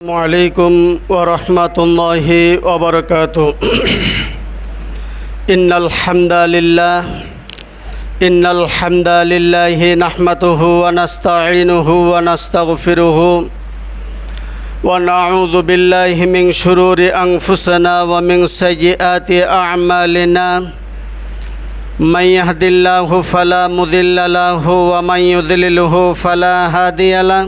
عليكم ورحمة الله وبركاته إن الحمد لله نحمده ونستعينه ونستغفره ونعوذ بالله من شرور أنفسنا ومن سيئات أعمالنا من يهد الله فلا مضل له ومن يضلله فلا هادي له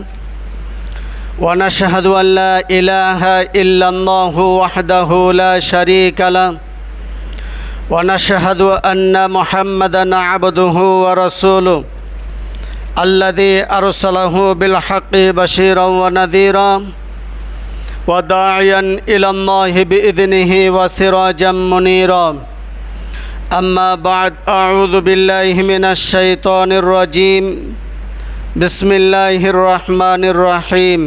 ونشهد أن لا إله إلا الله وحده لا شريك له ونشهد أن محمدًا عبده ورسوله الذي أرسله بالحق بشيرا ونذيرا وداعيا إلى الله بإذنه وسراجا منيرا أما بعد أعوذ بالله من الشيطان الرجيم بسم الله الرحمن الرحيم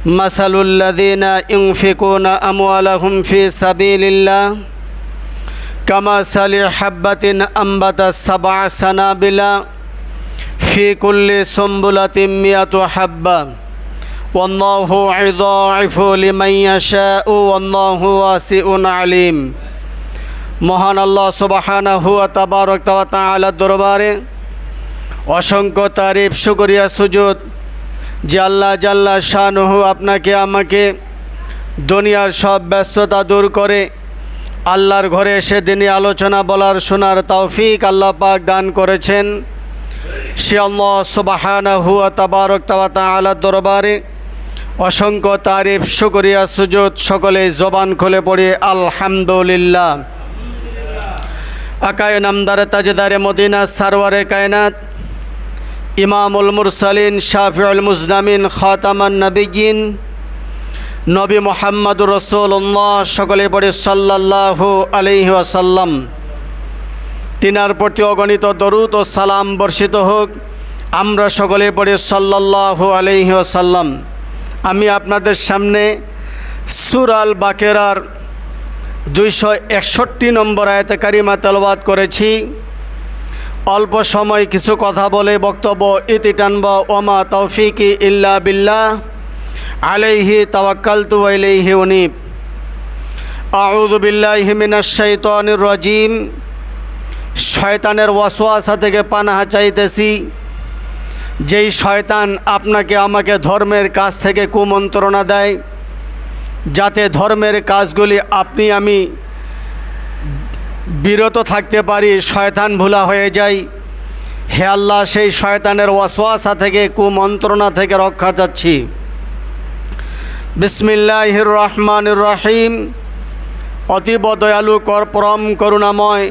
مثل الذين ينفقون أموالهم في سبيل الله كمثل حبة أنبتت 7 سنابل في كل سنبلة 100 حبة والله يضاعف لمن يشاء والله واسع عليم। মহান আল্লাহ সুবহানাহু ওয়া তাআলা দরবারে অসংখ্য তারিফ শুকরিয়া সুজুদ যে আল্লাহ জাল্লা শানুহু আপনাকে আমাকে দুনিয়ার সব ব্যস্ততা দূর করে আল্লাহর ঘরে এসে দিনী আলোচনা বলার শোনার তৌফিক আল্লাহ পাক দান করেছেন। সে আল্লাহ সুবহানাহু ওয়া তাআলা দরবারে অসংখ্য তারিফ শুকরিয়া সুজুদ সকলে জবান খুলে পড়ে আলহামদুলিল্লাহ। আকায়ে নামদারে তাজদারে মদিনা সারওয়ারে কায়নাত ইমামুল মুরসালিন শাফিউল মুজনামিন খাতামান নবিয়্যিন নবী মুহাম্মদুর রাসূলুল্লাহ সকলে পড়ে সাল্লাল্লাহু আলাইহি ওয়াসাল্লাম। তিনার প্রতি অগণিত দরুদ ও সালাম বর্ষিত হোক। আমরা সকলে পড়ে সাল্লাল্লাহু আলাইহি ওয়াসাল্লাম। আমি আপনাদের সামনে সূরা আল বাকেরার 261 নম্বর আয়াতে কারিমা তেলাওয়াত করেছি। অল্প সময় কিছু কথা বলে বক্তব্য ইতি টানব। ওমা তৌফিকি ইল্লা বিল্লাহ আলাইহি তাওয়াক্কালতু ওয়া ইলাইহি উনীব। আউযু বিল্লাহি মিনাশ শাইতানির রাজিম। শয়তানের ওয়াসওয়াসা থেকে পানাহ চাইতেছি। যেই শয়তান আপনাকে আমাকে ধর্মের কাজ থেকে কুমন্ত্রণা দেয় যাতে ধর্মের কাজগুলি আপনি আমি বিরত থাকতে পারি, শয়তান ভোলা হয়ে যায়। হে আল্লাহ, সেই শয়তানের ওয়াসওয়াসা থেকে কুমন্ত্রণা থেকে রক্ষা চাচ্ছি। বিসমিল্লাহির রহমানির রহিম। অতীব দয়ালু পরম করুণাময়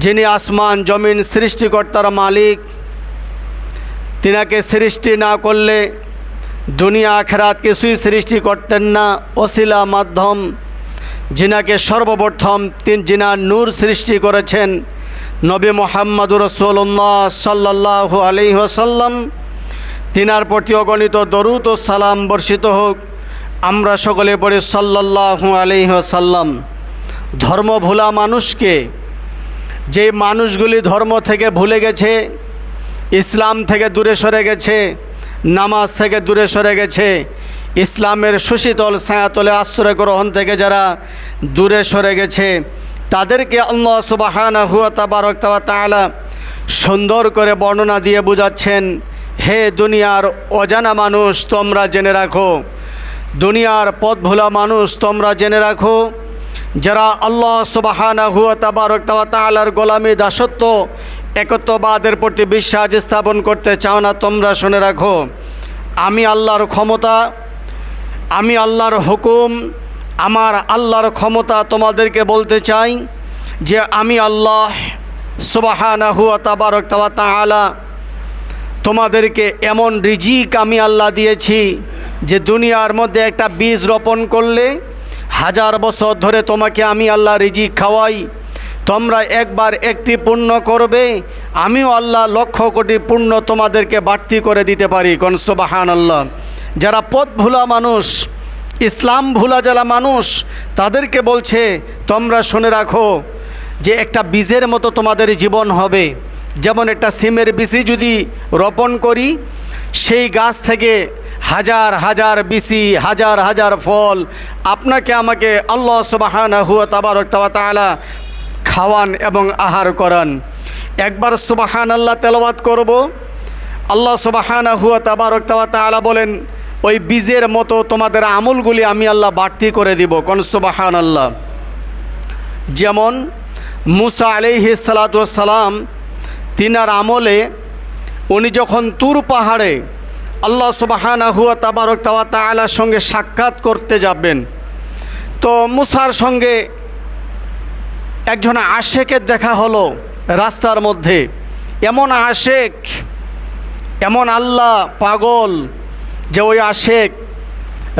যিনি আসমান জমিন সৃষ্টিকর্তার মালিক, তিনাকে সৃষ্টি না করলে দুনিয়া আখিরাত কিছুই সৃষ্টি করতেন না। ওসিলা মাধ্যম যিনাকে সর্বপ্রথম যিনার নূর সৃষ্টি করেছেন নবী মুহাম্মদুর রাসূলুল্লাহ সাল্লাল্লাহু আলাইহি ওয়াসাল্লাম, তিনার প্রতি অগণিত দরুদ ও সালাম বর্ষিত হোক। আমরা সকলে পড়ি সাল্লাল্লাহু আলাইহি ওয়াসাল্লাম। ধর্ম ভোলা মানুষকে, যে মানুষগুলি ধর্ম থেকে ভুলে গেছে, ইসলাম থেকে দূরে সরে গেছে, নামাজ থেকে দূরে সরে গেছে, ইসলামের সুশীতল ছায়াতলে আশ্রয় গ্রহণ থেকে যারা দূরে সরে গেছে, তাদেরকে আল্লাহ সুবহানাহু ওয়া তাআলা সুন্দর করে বর্ণনা দিয়ে বুঝাচ্ছেন, হে দুনিয়ার অজানা মানুষ তোমরা জেনে রাখো, দুনিয়ার পথ ভোলা মানুষ তোমরা জেনে রাখো, যারা আল্লাহ সুবহানাহু ওয়া তাআলার গোলামি দাসত্ব একত্ববাদের প্রতি বিশ্বাস স্থাপন করতে চাও না, তোমরা শুনে রাখো, আমি আল্লাহর ক্ষমতা, আমি আল্লাহর হুকুম, আমার আল্লাহর ক্ষমতা তোমাদেরকে বলতে চাই যে আমি আল্লাহ সুবহানাহু ওয়া তাআলা তোমাদেরকে এমন রিজিক আমি আল্লাহ দিয়েছি যে দুনিয়ার মধ্যে একটা বীজ রোপণ করলে 1000 বছর ধরে তোমাকে আমি আল্লাহ রিজিক খাওয়াই। তোমরা একবার একটি পুণ্য করবে, আমিও আল্লাহ লক্ষ কোটি পুণ্য তোমাদেরকে বাড়তি করে দিতে পারি। কোন সুবহানাল্লাহ। যারা পথ ভোলা মানুষ, ইসলাম ভোলা যারা মানুষ, তাদেরকে বলছে তোমরা শুনে রাখো যে একটা বীজের মতো তোমাদের জীবন হবে। যেমন একটা সিমের বীজ যদি রোপণ করি, সেই গাছ থেকে হাজার হাজার বিসি, হাজার হাজার ফল আপনাকে আমাকে আল্লাহ সুবহানাহু ওয়া তাআলা খাওয়ান এবং আহার করান। একবার সুবহানাল্লাহ তেলাওয়াত করব। আল্লাহ সুবহানাহু ওয়া তাআলা বলেন, ওই বীজের মতো তোমাদের আমলগুলি আমি আল্লাহ বাড়তি করে দিব। কোন সুবহানাল্লাহ। যেমন মুসা আলাইহিস সালাতু ওয়াস সালাম, তিনার আমলে উনি যখন তুর পাহাড়ে আল্লাহ সুবহানাহু ওয়া তাআলার সঙ্গে সাক্ষাৎ করতে যাবেন, তো মুসার সঙ্গে একজন আশেকের দেখা হলো রাস্তার মধ্যে। এমন আশেক, এমন আল্লাহ পাগল যে ওই আশেক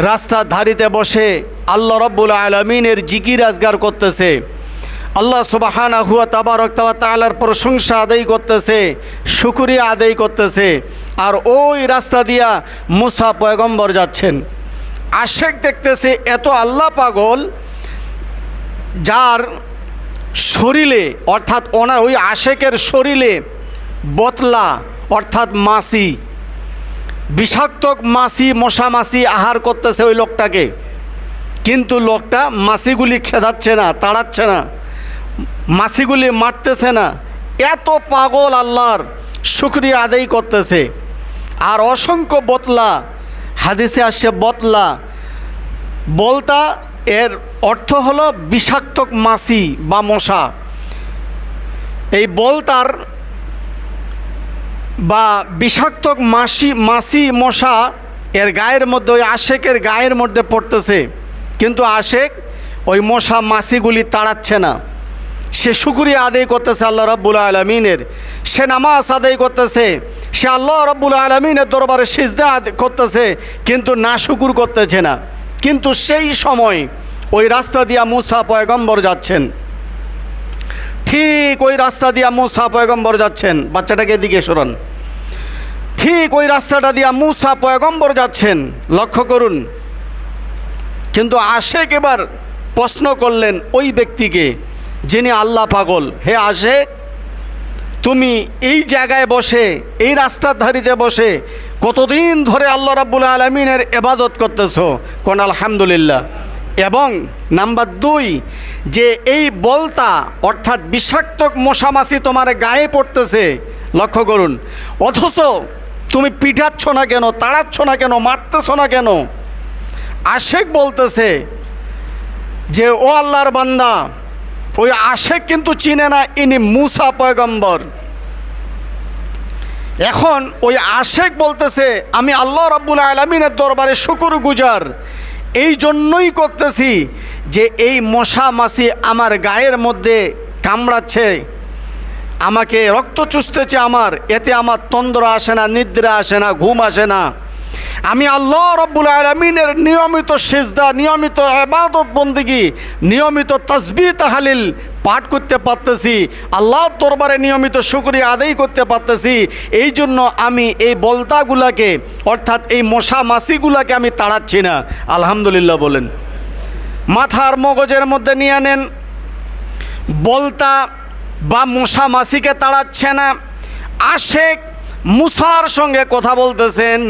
রাস্তার ধারিতে বসে আল্লাহ রাব্বুল আলামিনের জিকির আজগার করতেছে, আল্লাহ সুবহানাহু ওয়া তাআলার প্রশংসা আদায় করতেছে, শুকরিয়া আদায় করতেছে। আর ওই রাস্তা দিয়া মুসা পয়গম্বর যাচ্ছেন। আশেক দেখতেছে এত আল্লাহ পাগল, যার শরীরে অর্থাৎ ওই আশেকের শরীরে বতলা অর্থাৎ মাছি, বিষাক্ত মাছি, মশা মাছি আহার করতেছে ওই লোকটাকে, কিন্তু লোকটা মাছিগুলি খেদাচ্ছে না, তাড়াচ্ছে না, মাছিগুলি মারতেছে না। এত পাগল আল্লাহর শুকরিয়া আদায় করতেছে। আর অসংখ্য বতলা, হাদিসে আসছে বতলা, বলতা এর অর্থ হলো বিষাক্ত মাছি বা মশা। এই বলতার বা বিষাক্ত মাছি মশা এর গায়ের মধ্যে, ওই আশেকের গায়ের মধ্যে পড়তেছে, কিন্তু আশেক ওই মশা মাছিগুলি তাড়াচ্ছে না। সে শুকরিয়া আদায় করতেছে আল্লাহ রাব্বুল আলামিনের, সে নামাজ আদায় করতেছে, সে আল্লাহ রাব্বুল আলামিনের দরবারে সিজদা করতেছে, কিন্তু নাশুকুর করতেছে না। কিন্তু সেই সময় ওই রাস্তা দিয়া মুসা পয়গম্বর যাচ্ছেন, ঠিক ওই রাস্তা দিয়া মুসা পয়গম্বর যাচ্ছেন। বাচ্চাটাকে এদিকে সরান। ঠিক ওই রাস্তাটা দিয়া মুসা পয়গম্বর যাচ্ছেন, লক্ষ্য করুন। কিন্তু আশেক এবার প্রশ্ন করলেন ওই ব্যক্তিকে, যিনি আল্লাহ পাগল, হে আশেক, তুমি এই জায়গায় বসে, এই রাস্তার ধারিতে বসে কতদিন ধরে আল্লাহ রাব্বুল আলামিনের ইবাদত করতেছো? কোন আলহামদুলিল্লাহ। এবং নাম্বার 2, যে এই বলতা অর্থাৎ বিষাক্ত মশামাছি তোমার গায়ে পড়তেছে, লক্ষ্য করুন, অথচ তুমি পিটাচ্ছ না কেন, তাড়াচ্ছ না কেন, মারতেছ না কেন? আশেক বলতেছে যে ও আল্লাহর বান্দা, ওই আশেক কিন্তু চিনে না ইনি মুসা পয়গম্বর। এখন ওই আশেক বলতেছে আমি আল্লাহ রাব্বুল আলামিনের দরবারে শুকরগুজার এই জন্যই করতেছি যে এই মশা মাছি আমার গায়ের মধ্যে কামড়াচ্ছে, আমাকে রক্ত চুষতেছে, আমার এতে আমার তন্দ্রা আসে না, নিদ্রা আসে না, ঘুম আসে না। আমি আল্লাহ রাব্বুল আলামিনের নিয়মিত সিজদা, নিয়মিত ইবাদত বন্দেগী, নিয়মিত তাসবিহ তাহলিল পাঠ করতে পারতেছি, আল্লাহর দরবারে নিয়মিত শুকরিয়া আদায় করতে পারতেছি। এই জন্য আমি এই বলতাগুলাকে অর্থাৎ এই মশা মাছিগুলাকে আমি তাড়াচ্ছি না। আলহামদুলিল্লাহ বলেন। মাথার মগজের মধ্যে নিয়ে নেন, বলতা বা মশা মাছিকে তাড়াচ্ছে না। আশেক মুসার সঙ্গে কথা বলতেছেন,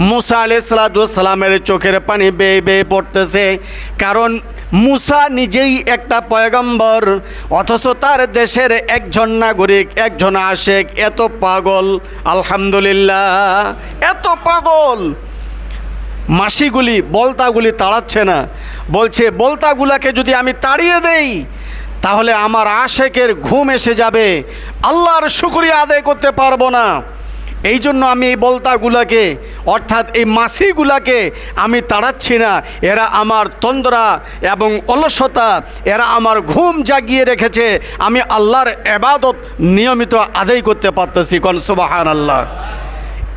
মুসা আলাইহিস সালামের চোখের পানি বেয়ে বেয়ে পড়তেছে, কারণ মুসা নিজেই একটা পয়গম্বর, অথচ তার দেশের একজন নাগরিক, একজন আশেক এত পাগল। আলহামদুলিল্লাহ, এত পাগল, মাছিগুলি বলতাগুলি তাড়াচ্ছে না। বলছে বলতাগুলাকে যদি আমি তাড়িয়ে দেই তাহলে আমার আশেকের ঘুম এসে যাবে, আল্লাহর শুকরিয়া আদায় করতে পারবো না। এই জন্য আমি এই বলতাগুলাকে অর্থাৎ এই মাছিগুলাকে আমি তাড়াচ্ছি না। এরা আমার তন্দ্রা এবং অলসতা, এরা আমার ঘুম জাগিয়ে রেখেছে, আমি আল্লাহর ইবাদত নিয়মিত আদায় করতে পারতেছি। কোন সুবহানাল্লাহ।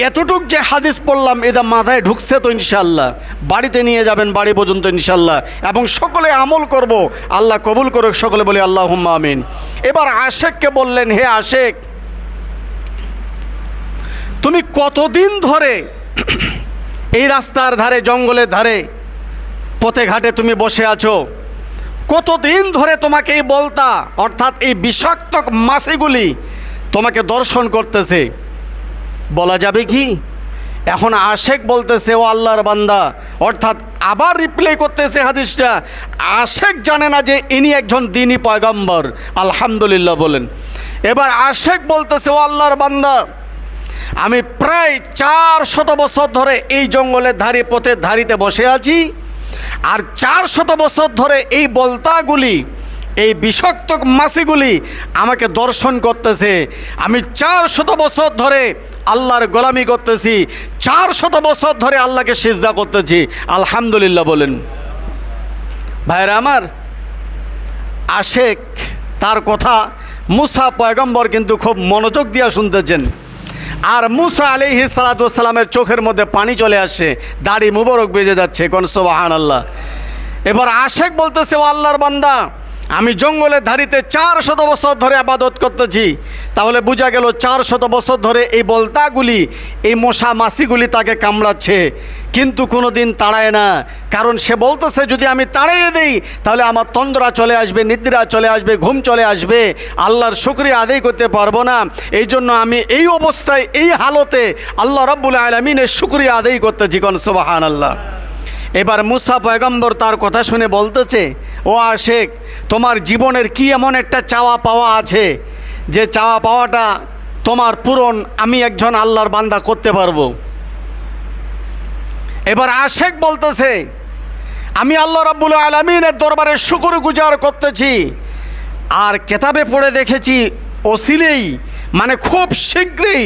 এতটুক যে হাদিস পড়লাম এটা মাথায় ঢুকছে তো ইনশাআল্লাহ, বাড়িতে নিয়ে যাবেন বাড়ি পর্যন্ত ইনশাআল্লাহ, এবং সকলে আমল করব। আল্লাহ কবুল করুক, সকলে বলি আল্লাহুম্মা আমিন। এবার আশেককে বললেন, হে আশেক, তুমি কতদিন ধরে এই রাস্তার ধারে, জঙ্গলের ধারে, পথে ঘাটে তুমি বসে আছো? কতদিন ধরে তোমাকে এই বলতা অর্থাৎ এই বিষাক্ত মাছিগুলি তোমাকে দর্শন করতেছে? বলা যাবে কি এখন আশেক বলতেছে, ও আল্লাহর বান্দা, অর্থাৎ আবার রিপ্লে করতেছে হাদিসটা। আশেক জানে না যে ইনি একজন দ্বীনি পয়গম্বর। আলহামদুলিল্লাহ বলেন। এবার আশেক বলতেছে, ও আল্লাহর বান্দা, আমি প্রায় 400 বছর ধরে এই জঙ্গলের ধারে পথের ধারিতে বসে আছি, আর 400 বছর ধরে এই বলতাগুলি, এই বিষাক্ত মাছিগুলি আমাকে দর্শন করতেছে। আমি 400 বছর ধরে আল্লাহর গোলামি করতেছি, 400 বছর ধরে আল্লাহকে সিজদা করতেছি। আলহামদুলিল্লাহ বলেন। ভাইরা আমার, আশেক তার কথা মুসা পয়গম্বর কিন্তু খুব মনোযোগ দিয়ে শুনতেছেন। আর মুসা আলাইহিস সালাতু ওয়াস সালামের চোখের মধ্যে পানি চলে আসছে, দাড়ি মুবারক বেজে যাচ্ছে। কোন সুবহানাল্লাহ। এবার আশেক বলতেছে, ও আল্লাহর বান্দা, আমি জঙ্গলের ধারিতে 400 বছর ধরে আবাদত করতেছি। তাহলে বোঝা গেল 400 বছর ধরে এই বলতাগুলি, এই মশা মাছিগুলি তাকে কামড়াচ্ছে, কিন্তু কোনো দিন তাড়ায় না। কারণ সে বলতেছে, যদি আমি তাড়িয়ে দেই তাহলে আমার তন্দ্রা চলে আসবে, নিদ্রা চলে আসবে, ঘুম চলে আসবে, আল্লাহর শুকরিয়া আদায় করতে পারবো না। এই জন্য আমি এই অবস্থায়, এই হালতে আল্লাহ রাব্বুল আলামিনের শুকরিয়া আদায় করতেছি। কোন সুবহানাল্লাহ। এবার মুসা পয়গম্বর তার কথা শুনে বলতেছে, ও আশেক, তোমার জীবনের কি এমন একটা চাওয়া পাওয়া আছে যে চাওয়া পাওয়াটা তোমার পূরণ আমি একজন আল্লাহর বান্দা করতে পারবো? এবার আশেক বলতেছে, আমি আল্লাহ রাব্বুল আলামিনের দরবারে শুকরগুজার করতেছি, আর কেতাবে পড়ে দেখেছি অচিরেই, মানে খুব শীঘ্রই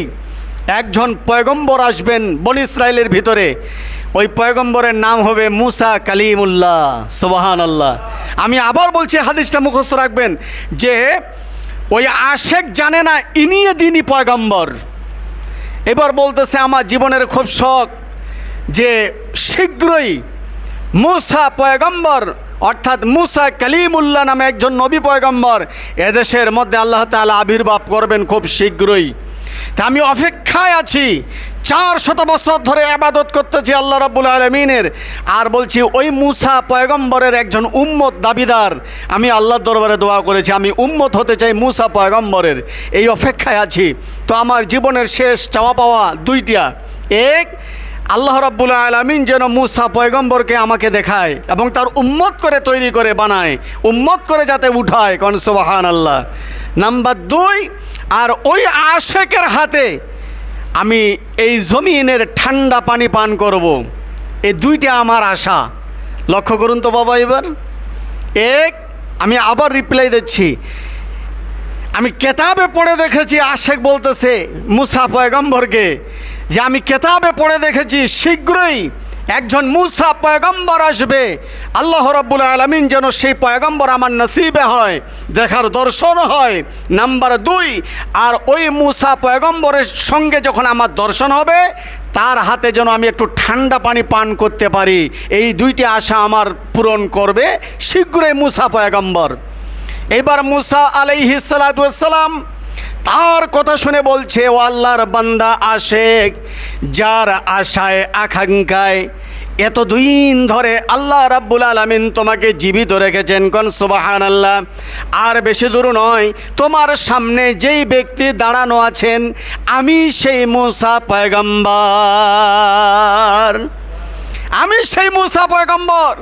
একজন পয়গম্বর আসবেন বনি ইসরায়েলের ভিতরে। ওই পয়গম্বরের নাম হবে মুসা কালিমুল্লাহ। সুবহানাল্লাহ। আমি আবার বলছি, হাদিসটা মুখস্থ রাখবেন, যে ওই আশেক জানে না ইনি দ্বীনি পয়গম্বর। এবার বলতেছে, আমার জীবনের খুব শখ যে শীঘ্রই মুসা পয়গম্বর, অর্থাৎ মুসা কালিমুল্লাহ নামে একজন নবী পয়গম্বর এদেশের মধ্যে আল্লাহ তাআলা আবির্ভাব করবেন খুব শীঘ্রই। তা আমি অপেক্ষায় আছি, 400 বছর ধরে আবাদত করতেছি আল্লাহ রাব্বুল আলামিনের, আর বলছি ওই মুসা পয়গম্বরের একজন উম্মত দাবিদার। আমি আল্লাহর দরবারে দোয়া করেছি, আমি উম্মত হতে চাই মুসা পয়গম্বরের, এই অপেক্ষায় আছি। তো আমার জীবনের শেষ চাওয়া পাওয়া দুইটা। এক, আল্লাহ রাব্বুল আলামিন যেন মুসা পয়গম্বরকে আমাকে দেখায় এবং তার উম্মত করে তৈরি করে বানায়, উম্মত করে যাতে উঠায়। কোন সুবহানাল্লাহ। নাম্বার 2, আর ওই আশেকের হাতে আমি এই জমিনের ঠান্ডা পানি পান করব। এই দুইটা আমার আশা। লক্ষ্য করুন তো বাবা। এবার এক, আমি আবার রিপ্লাই দিচ্ছি, আমি কেতাবে পড়ে দেখেছি, আশেক বলতেছে মুসা পয়গম্বরকে, যে আমি কেতাবে পড়ে দেখেছি শীঘ্রই একজন মুসা পয়গম্বর আসবে। আল্লাহ রাব্বুল আলামিন যেন সেই পয়গম্বর আমার নসিবে হয়, দেখার দর্শন হয়। নাম্বার 2, আর ওই মুসা পয়গম্বরের সঙ্গে যখন আমার দর্শন হবে, তার হাতে যেন আমি একটু ঠান্ডা পানি পান করতে পারি। এই দুইটি আশা আমার পূরণ করবে শীঘ্রই মুসা পয়গম্বর। এবার মুসা আলাইহিস সালাতু ওয়াস সালাম তার কথা শুনে বলছে, ও আল্লাহর বান্দা আশেক, যার আশায় আকাঙ্ক্ষায় এতদিন ধরে আল্লাহ রাব্বুল আলামিন তোমাকে জীবিত রেখেছেন। কোন সুবহানাল্লাহ। আর বেশি দূর নয়, তোমার সামনে যেই ব্যক্তি দাঁড়ানো আছেন, আমি সেই মুসা পয়গম্বর, আমি সেই মুসা পয়গম্বর।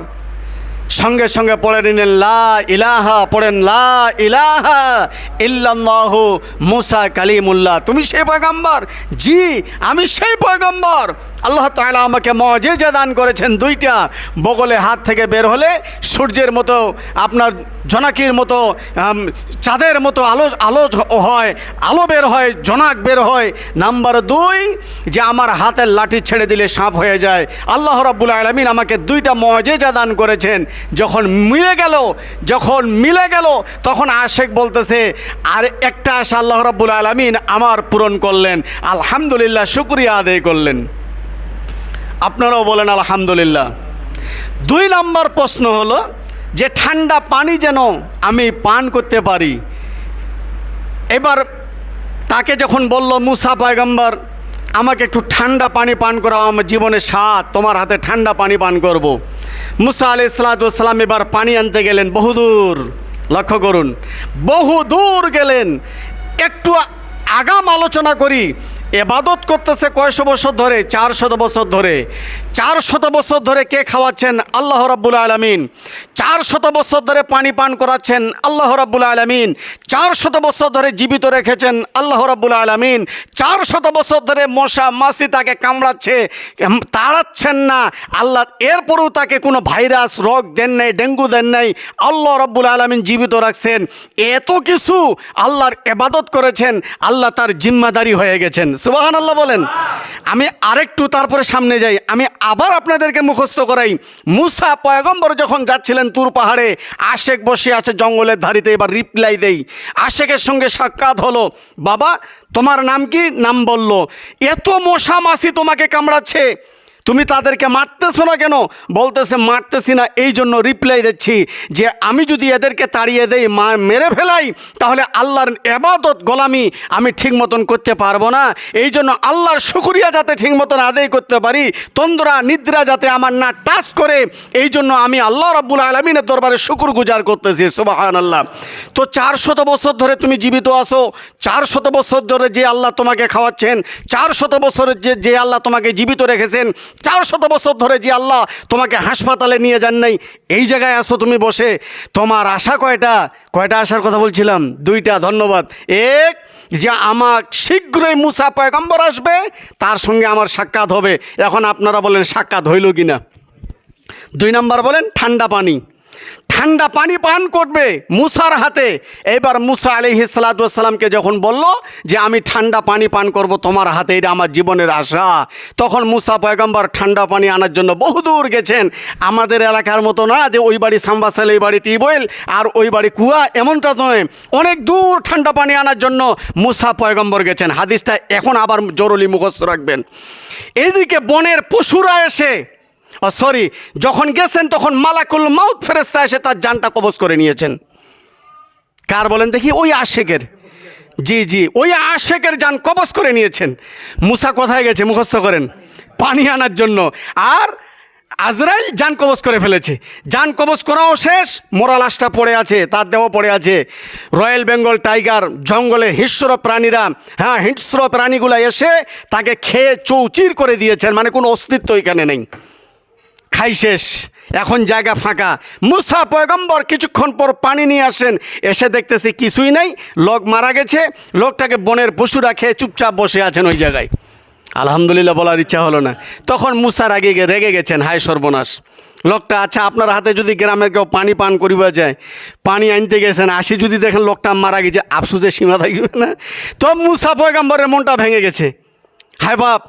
সঙ্গে সঙ্গে পড়ে নিলেন লা ইলাহা, পড়েন লা ইলাহা ইল্লাল্লাহু মুসা কালিমুল্লাহ। তুমি সেই পয়গম্বর? জি, আমি সেই পয়গম্বর। আল্লাহ তাআলা আমাকে মুজিজা দান করেছেন দুইটা। বগলে হাত থেকে বের হলে সূর্যের মতো, আপনার জোনাকির মতো, চাঁদের মতো আলো আলো হয়, আলো বের হয়, জোনাক বের হয়। নাম্বার 2, যে আমার হাতের লাঠি ছেড়ে দিলে সাপ হয়ে যায়। আল্লাহ রাব্বুল আলামিন আমাকে দুইটা মুজিজা দান করেছেন। যখন মিলে গেল তখন আশেক বলতেছে, আর একটা আশা আল্লাহ রাব্বুল আলামিন আমার পূরণ করলেন। আলহামদুলিল্লাহ, শুকরিয়া আদায় করলেন। আপনারাও বলেন আলহামদুলিল্লাহ। 2 নম্বর প্রশ্ন হলো যে ঠান্ডা পানি যেন আমি পান করতে পারি। এবার তাকে যখন বলল মুসা পয়গম্বর, আমাকে একটু ঠান্ডা পানি পান করাও, আমার জীবনে স্বাদ, তোমার হাতে ঠান্ডা পানি পান করব। মুসা আলাইহিস সালাতু ওয়াস সালাম এবার পানি আনতে গেলেন বহুদূর। লক্ষ্য করুন, বহুদূর গেলেন। একটু আগাম আলোচনা করি, এবাদত করতেছে কয়শো বছর ধরে? 400 বছর ধরে। 400 বছর ধরে কে খাওয়াচ্ছেন? আল্লাহ রাব্বুল আলামিন। 400 বছর ধরে পানি পান করাচ্ছেন আল্লাহ রাব্বুল আলামিন। 400 বছর ধরে জীবিত রেখেছেন আল্লাহ রাব্বুল আলামিন। 400 বছর ধরে মশা মাছি তাকে কামড়াচ্ছে, তাড়াচ্ছেন না আল্লাহ, এরপরেও তাকে কোনো ভাইরাস রোগ দেন নাই, ডেঙ্গু দেন নাই, আল্লাহ রাব্বুল আলামিন জীবিত রাখছেন। এত কিছু আল্লাহর ইবাদত করেছেন, আল্লাহ তার জিম্মাদারি হয়ে গেছেন। সুবহানাল্লাহ বলেন। আমি আরেকটু তারপরে সামনে যাই, আমি আবার আপনাদেরকে মুখস্থ করাই। মুসা পয়গম্বর যখন যাচ্ছিলেন তুর পাহাড়ে, আশেক বসে আছে জঙ্গলের ধারিতে। এবার রিপ্লাই দেই, আশেকের সঙ্গে সাক্ষাৎ হলো। বাবা তোমার নাম কি? নাম বলল। এত মশা মাছি তোমাকে কামড়াচ্ছে, তুমি তাদেরকে মারতেছো না কেন? বলতেছে মারতেছি না, এই জন্য রিপ্লাই দিচ্ছি যে আমি যদি এদেরকে তাড়িয়ে দেই, মেরে ফেলাই, তাহলে আল্লাহর ইবাদত গোলামি আমি ঠিক মতন করতে পারবো না। এই জন্য আল্লাহর শুকরিয়া যাতে ঠিক মতন আদায় করতে পারি, তন্দ্রা নিদ্রা যাতে আমার না টাচ করে, এই জন্য আমি আল্লাহ রাব্বুল আলামিনের দরবারে শুকর গুজার করতেছি। সুবহানাল্লাহ। তো 400 বছর ধরে তুমি জীবিত আছো, 400 বছর ধরে যে আল্লাহ তোমাকে খাওয়াচ্ছেন, 400 বছরের যে আল্লাহ তোমাকে জীবিত রেখেছেন, 400 বছর ধরে যে আল্লাহ তোমাকে হাসপাতালে নিয়ে যান নাই, এই জায়গায় আসো তুমি বসে। তোমার আশা কয়টা আসার কথা বলছিলাম? 2টা। ধন্যবাদ। এক, যে আমার শীঘ্রই মুসা পয়গম্বর আসবে, তার সঙ্গে আমার সাক্ষাৎ হবে। এখন আপনারা বলেন সাক্ষাৎ হইল কি না? 2 নাম্বার বলেন ঠান্ডা পানি। ঠান্ডা পানি পান করবে মুসার হাতে। এবার মুসা আলাইহিস সালাতু ওয়াস সালামকে যখন বলল যে আমি ঠান্ডা পানি পান করব তোমার হাতে, এটা আমার জীবনের আশা, তখন মুসা পয়গম্বর ঠান্ডা পানি আনার জন্য বহুদূর গেছেন। আমাদের এলাকার মতো না যে ওই বাড়ি সাম্বাসাল, এই বাড়ি টিউবওয়েল আর ওই বাড়ি কুয়া, এমনটা নয়। অনেক দূর ঠান্ডা পানি আনার জন্য মুসা পয়গম্বর গেছেন। হাদিসটা এখন আবার জরুরি মুখস্থ রাখবেন। এদিকে বনের পশুরা এসে যখন গেছেন তখন মালাকুল মাউত ফেরেশতা এসে তার জানটা কবজ করে নিয়েছেন। কার বলেন দেখি? ওই আশেকের। জি, ওই আশেকের জান কবজ করে নিয়েছেন। মুসা কোথায় গেছে মুখস্থ করেন? পানি আনার জন্য। আর আজরাইল জান কবজ করে ফেলেছে। জান কবজ করাও শেষ, মোরা লাশটা পড়ে আছে, তার দেহ পড়ে আছে। রয়্যাল বেঙ্গল টাইগার, জঙ্গলে হিংস্র প্রাণীরা, হিংস্র প্রাণীগুলো এসে তাকে খেয়ে চৌচির করে দিয়েছেন, মানে কোনো অস্তিত্ব এখানে নেই, খাই শেষ। এখন জায়গা ফাঁকা। মুসা পয়গম্বর কিছুক্ষণ পর পানি নিয়ে আসেন, এসে দেখতেছি কিছুই নাই, লোক মারা গেছে। লোকটাকে বনের পশুরা খেয়ে চুপচাপ বসে আছেন ওই জায়গায়। আলহামদুলিল্লাহ বলার ইচ্ছা হলো না। তখন মুসার আগে রেগে গেছেন, হায় সর্বনাশ, লোকটা, আচ্ছা আপনার হাতে যদি গ্রামের কেউ পানি পান করিবা যায়, পানি আনতে গেছেন, আসি যদি দেখেন লোকটা মারা গেছে, আফসোসের সীমা থাকবে না? তো মুসা পয়গম্বরের মনটা ভেঙে গেছে। হায় বাপ,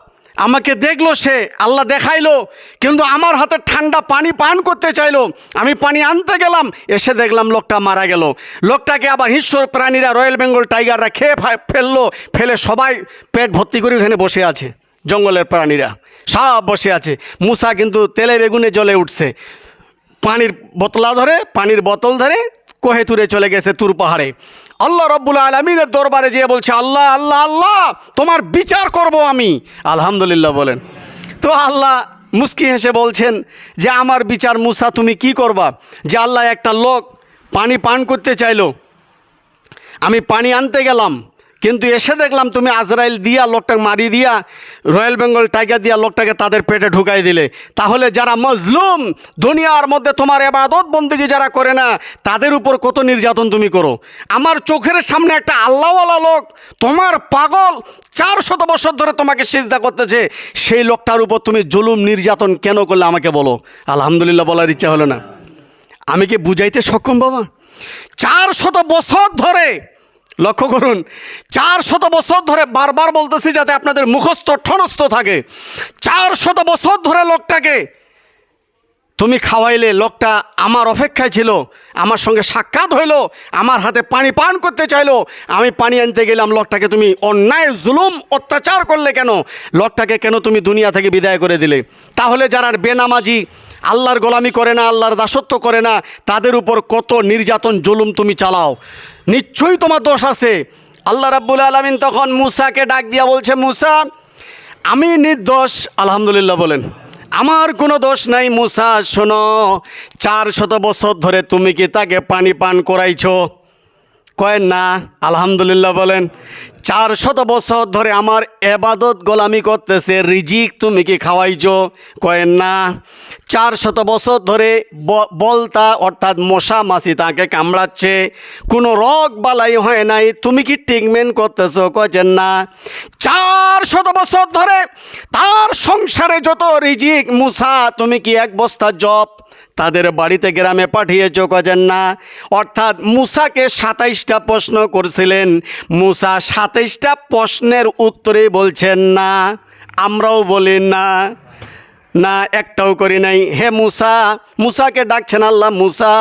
আমাকে দেখলো সে, আল্লাহ দেখাইলো, কিন্তু আমার হাতে ঠান্ডা পানি পান করতে চাইলো। আমি পানি আনতে গেলাম, এসে দেখলাম লোকটা মারা গেল। লোকটাকে আবার হিংস্র প্রাণীরা, রয়্যাল বেঙ্গল টাইগাররা খেয়ে ফেললো। ফেলে সবাই পেট ভর্তি করে ওখানে বসে আছে, জঙ্গলের প্রাণীরা সব বসে আছে। মুসা কিন্তু তেলে বেগুনে জ্বলে উঠছে। পানির বোতল ধরে কোহেতুরে চলে গেছে তুর পাহাড়ে। আল্লাহ রাব্বুল আলামিনের দরবারে যেয়ে বলছে, আল্লাহ আল্লাহ আল্লাহ, তোমার বিচার করব আমি। আলহামদুলিল্লাহ বলেন। তো আল্লাহ মুস্কি হেসে বলছেন যে আমার বিচার মুসা তুমি কি করবা? যে আল্লাহ, একটা লোক পানি পান করতে চাইলো, আমি পানি আনতে গেলাম, কিন্তু এসে দেখলাম তুমি আজরাইল দিয়া লোকটাকে মারি দিয়া, রয়্যাল বেঙ্গল টাইগার দিয়া লোকটাকে তাদের পেটে ঢুকাই দিলে। তাহলে যারা মজলুম, দুনিয়ার মধ্যে তোমার ইবাদত বন্দেগী যারা করে না, তাদের উপর কত নির্যাতন তুমি করো। আমার চোখের সামনে একটা আল্লাহওয়ালা লোক, তোমার পাগল, 400 বছর ধরে তোমাকে সিজদা করতেছে, সেই লোকটার উপর তুমি জুলুম নির্যাতন কেন করলে আমাকে বলো? আলহামদুলিল্লাহ বলার ইচ্ছা হলো না? আমি কি বুঝাইতে সক্ষম বাবা? 400 বছর ধরে, লক্ষ্য করুন, 400 বছর ধরে, বারবার বলতেছি যাতে আপনাদের মুখস্থ ঠনস্থ থাকে। 400 বছর ধরে লোকটাকে তুমি খাওয়াইলে, লোকটা আমার অপেক্ষায় ছিল, আমার সঙ্গে সাক্ষাৎ হইল, আমার হাতে পানি পান করতে চাইলো, আমি পানি আনতে গেলাম, লোকটাকে তুমি অন্যায় জুলুম অত্যাচার করলে কেন? লোকটাকে কেন তুমি দুনিয়া থেকে বিদায় করে দিলে? তাহলে যারা বেনামাজি, আল্লাহর গোলামি করে না, আল্লাহর দাসত্ব করে না, তাদের উপর কত নির্যাতন জুলুম তুমি চালাও, নিশ্চয়ই তোমার দোষ আছে। আল্লাহ রাব্বুল আলামিন তখন মুসাকে ডাক দিয়া বলছে, মুসা আমি নির্দোষ। আলহামদুলিল্লাহ বলেন। আমার কোনো দোষ নাই। মুসা শোনো, 400 বছর ধরে তুমি কি তাকে পানি পান করাইছো? কয় না। আলহামদুলিল্লাহ বলেন। 400 বছর ধরে আমার এবাদত গোলামি করতেছে, রিজিক তুমি কি খাওয়াইছো? কয় না। 400 বছর ধরে বলতা অর্থাৎ মশা মাছি তাকে কামড়াচ্ছে, কোনো রোগ বালাই হয় নাই, তুমি কি ট্রিটমেন্ট করতেছো? কয়েছেন না। 400 বছর ধরে তার সংসারে যত রিজিক মুসা, তুমি কি এক বস্তা জব তাদের বাড়িতে গ্রামে পাঠিয়েছো? কয়েছেন না। অর্থাৎ মুসাকে 27টা প্রশ্ন করছিলেন, মুসা 27টা প্রশ্নের উত্তরে বলছেন না। আমরাও বলি না, না একটাও করি নাই। হে মুসা, মুসাকে ডাকছেন আল্লাহ, মুসা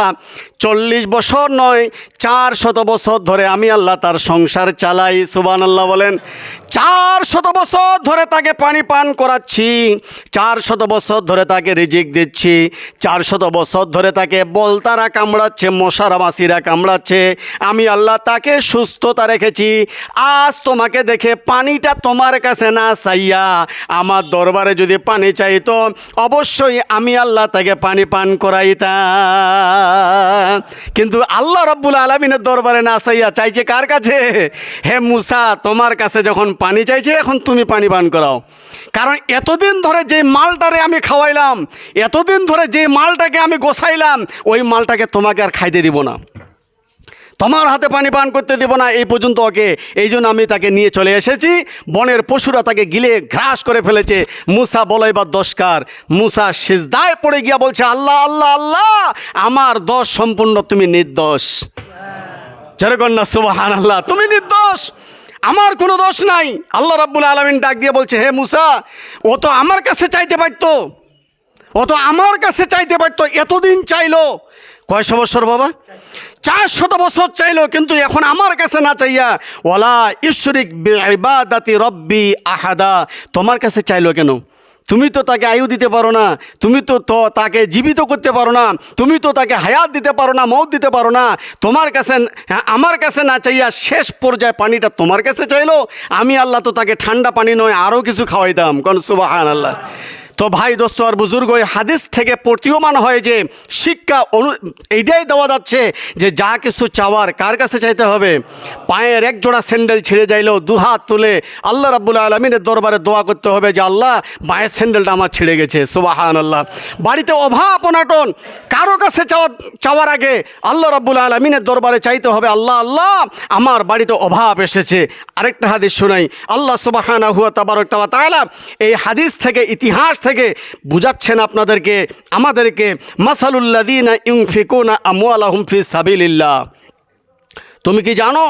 40 বছর নয় 400 বছর ধরে আমি আল্লাহ তার সংসার চালাই। সুবহানাল্লাহ বলেন। 400 বছর ধরে তাকে পানি পান করাচ্ছি, 400 বছর ধরে তাকে রিজিক দিচ্ছি, 400 বছর ধরে তাকে বলতারা কামড়াচ্ছে, মশারা মাছিরা কামড়াচ্ছে, আমি আল্লাহ তাকে সুস্থতা রেখেছি। আজ তোমাকে দেখে পানিটা তোমার কাছে না চাইয়া আমার দরবারে যদি পানি চাইতো, অবশ্যই আমি আল্লাহ তাকে পানি পান করাইতাম। কিন্তু আল্লাহ রাব্বুল আলামিনের দরবারে না চাইয়া চাইছে কার কাছে? হে মুসা, তোমার কাছে যখন পানি চাইছে, এখন তুমি পানি পান করাও। কারণ এতদিন ধরে যে মালটারে আমি খাওয়াইলাম, এতদিন ধরে যে মালটাকে আমি গোছাইলাম, ওই মালটাকে তোমাকে আর খাইতে দিব না, তোমার হাতে পানি পান করতে দেব না এই পর্যন্ত ওকে। এই জন্য আমি তাকে নিয়ে চলে এসেছি। বনের পশুরা তাকে গিলে ঘ্রাস করে ফেলেছে। মুসা বলাইবার দোষকার। মুসা সিজদায় পড়ে গিয়া বলছে, আল্লাহ আল্লাহ আল্লাহ, আমার দোষ সম্পূর্ণ, তুমি নির্দোষ। যেরকম না সুবহানাল্লাহ, তুমি নির্দোষ, আমার কোনো দোষ নাই। আল্লাহ রাব্বুল আলামিন ডাক দিয়ে বলছে, হে মুসা, ও তো আমার কাছে চাইতে পারতো, ও তো আমার কাছে চাইতে পারতো, এতদিন চাইলো। কয়শো বছর বাবা? 400 বছর চাইলো, কিন্তু এখন আমার কাছে না চাইয়া ওয়ালা ইশরিক বিইবাদাতি রব্বি আহাদা, তোমার কাছে চাইলো কেন? তুমি তো তাকে আয়ু দিতে পারো না, তুমি তো তাকে জীবিত করতে পারো না, তুমি তো তাকে হায়াত দিতে পারো না, মৌত দিতে পারো না। তোমার কাছে, আমার কাছে না চাইয়া শেষ পর্যায়ে পানিটা তোমার কাছে চাইলো। আমি আল্লাহ তো তাকে ঠান্ডা পানি নয় আরও কিছু খাওয়াইতাম। কোন সুবহানাল্লাহ। তো ভাই দোস্ত আর বুজুর্গ, ওই হাদিস থেকে প্রতীয়মান হয় যে শিক্ষা এইটাই দেওয়া যাচ্ছে যে যা কিছু চাওয়ার কার কাছে চাইতে হবে? পায়ের এক জোড়া স্যান্ডেল ছিঁড়ে যাইলেও দুহাত তুলে আল্লাহ রাব্বুল আলামিনের দরবারে দোয়া করতে হবে যে আল্লাহ, পায়ের স্যান্ডেলটা আমার ছিঁড়ে গেছে। সুবহানাল্লাহ। বাড়িতে অভাব অনাটন, কারো কাছে চাওয়ার আগে আল্লাহ রাব্বুল আলামিনের দরবারে চাইতে হবে, আল্লাহ আল্লাহ, আমার বাড়িতে অভাব এসেছে। আরেকটা হাদিস শোনাই। আল্লাহ সুবহানাহু ওয়া তাআলা এই হাদিস থেকে, ইতিহাস থেকে বুঝাচ্ছেন আপনাদেরকে, আমাদেরকে, মাসালুল্লাযীনা ইউনফিকুনা আমওয়ালাহুম ফি সাবিলিল্লাহ। তুমি কি জানো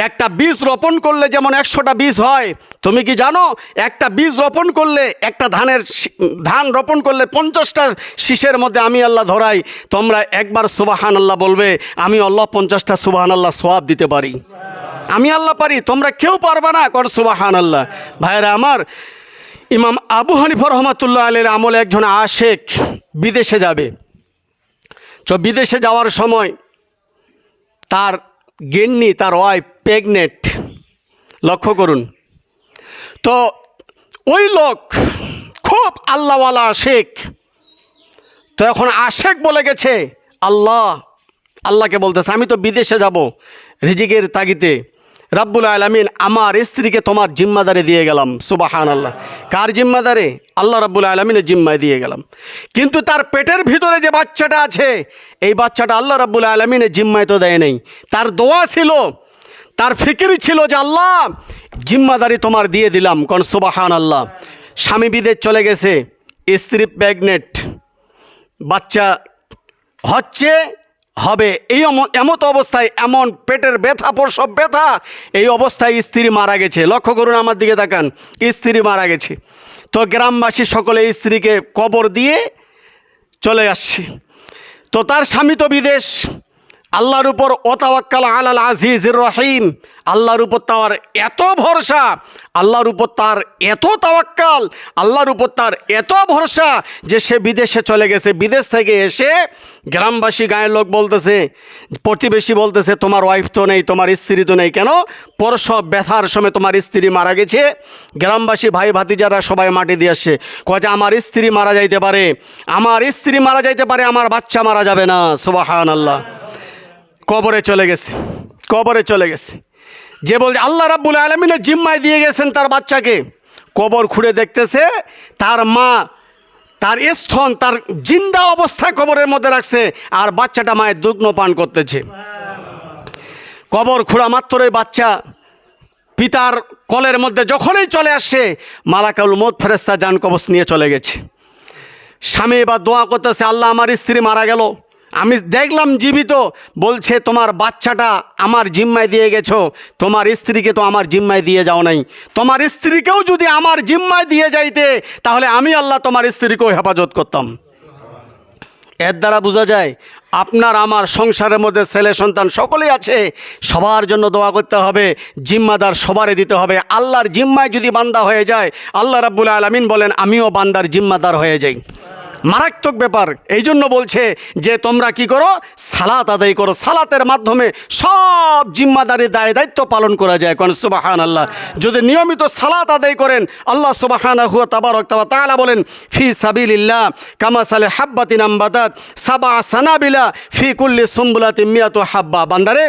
একটা বীজ রোপণ করলে যেমন 100টা বীজ হয়, তুমি কি জানো একটা বীজ রোপণ করলে, একটা ধান রোপণ করলে 50টা শীষের মধ্যে আমি আল্লাহ ধরাই, তোমরা একবার সুবহানাল্লাহ বলবে, আমি আল্লাহ 50টা সুবহানাল্লাহ সওয়াব দিতে পারি, আমি আল্লাহ পারি, তোমরা কেউ পারবে না। কর সুবহানাল্লাহ। ভাইরা আমার, ইমাম আবু হানিফা রহমাতুল্লাহ আলাইহির আমলে একজন আশেক বিদেশে যাবে। বিদেশে যাওয়ার সময় তার গিন্নি, তার ওয়াইফ প্রেগনেন্ট। লক্ষ্য করুন। তো ওই লোক খুব আল্লাহওয়ালা আশেক। তো এখন আশেক বলে গেছে, আল্লাহকে বলতেছে, আমি তো বিদেশে যাব রিজিকের তাগিদে, রাব্বুল আলামিন আমার স্ত্রীকে তোমার জিম্মাদারে দিয়ে গেলাম। সুবহানাল্লাহ। কার জিম্মাদারে? আল্লাহ রাব্বুল আলামিনের জিম্মায় দিয়ে গেলাম। কিন্তু তার পেটের ভিতরে যে বাচ্চাটা আছে, এই বাচ্চাটা আল্লাহ রাব্বুল আলামিনের জিম্মায় তো দেয় নেই। তার দোয়া ছিল, তার ফিকির ছিল যে আল্লাহ, জিম্মাদারি তোমার দিয়ে দিলাম। কোন সুবহানাল্লাহ। স্বামী বিদেশ চলে গেছে, স্ত্রী প্রেগনেন্ট, বাচ্চা হচ্ছে, হবে, এই এমত অবস্থায়, এমন পেটের ব্যথা, প্রসব ব্যথা, এই অবস্থায় স্ত্রী মারা গেছে। লক্ষ্য করুন, আমার দিকে তাকান, স্ত্রী মারা গেছে। তো গ্রামবাসী সকলে স্ত্রীকে কবর দিয়ে চলে আসছে। তো তার স্বামী তো বিদেশ। আল্লাহর উপর ওয়াতাওয়াক্কাল আলাল আজিজির রহিম, আল্লাহর উপর তার এত ভরসা, আল্লাহর উপর তার এত তাওয়াক্কাল, আল্লাহর উপর তার এত ভরসা যে সে বিদেশে চলে গেছে। বিদেশ থেকে এসে গ্রামবাসী, গায়ের লোক বলতেছে, প্রতিবেশী বলতেছে, তোমার ওয়াইফ তো নেই, তোমার স্ত্রী তো নেই, কেন? প্রসব ব্যথার সময় তোমার স্ত্রী মারা গেছে। গ্রামবাসী ভাই ভাতিজারা সবাই মাটি দিয়ে আসছে, কয় যে আমার স্ত্রী মারা যাইতে পারে, আমার স্ত্রী মারা যাইতে পারে, আমার বাচ্চা মারা যাবে না। সুবহানাল্লাহ। কবরে চলে গেছে, কবরে চলে গেছে। যে বলছে আল্লাহ রাব্বুল আলামিনের জিম্মায় দিয়ে গেছেন তার বাচ্চাকে, কবর খুঁড়ে দেখতেছে তার মা তার স্থন তার জিন্দা অবস্থায় কবরের মধ্যে রাখছে, আর বাচ্চাটা মায়ের দুগ্ন পান করতেছে। কবর খোঁড়া মাত্রই বাচ্চা পিতার কলের মধ্যে যখনই চলে আসছে, মালাকুল মউত ফেরেশতা জান কবজ নিয়ে চলে গেছে। স্বামী এবার দোয়া করতেছে, আল্লাহ আমার স্ত্রী মারা গেল, আমি দেখলাম জীবিত, বলছে তোমার বাচ্চাটা আমার জিম্মায় দিয়ে গেছো, তোমার স্ত্রীকে তো আমার জিম্মায় দিয়ে যাও নাই, তোমার স্ত্রীকেও যদি আমার জিম্মায় দিয়ে যাইতে তাহলে আমি আল্লাহ তোমার স্ত্রীকেও হেফাজত করতাম। এর দ্বারা বোঝা যায় আপনার আমার সংসারের মধ্যে ছেলে সন্তান সকলেই আছে, সবার জন্য দোয়া করতে হবে, জিম্মাদার সবারই দিতে হবে। আল্লাহর জিম্মায় যদি বান্দা হয়ে যায়, আল্লাহ রাব্বুল আলামিন বলেন আমিও বান্দার জিম্মাদার হয়ে যাই। মারাত্মক ব্যাপার। এই জন্য বলছে যে তোমরা কি করো, সালাত আদায় করো, সালাতের মাধ্যমে সব জিম্মাদারি দায় দায়িত্ব পালন করা যায়। কোন সুবহানাল্লাহ। যদি নিয়মিত সালাত আদায় করেন, আল্লাহ সুবহানাহু ওয়া তাআলা বলেন ফি সাবিলিল্লাহ কামাসালি হাব্বাতিন আমবাতাত সাবআ সানাবিলা ফি কুল্লি সুম্বুলাতিন মিয়াতু হাব্বা। বান্দারে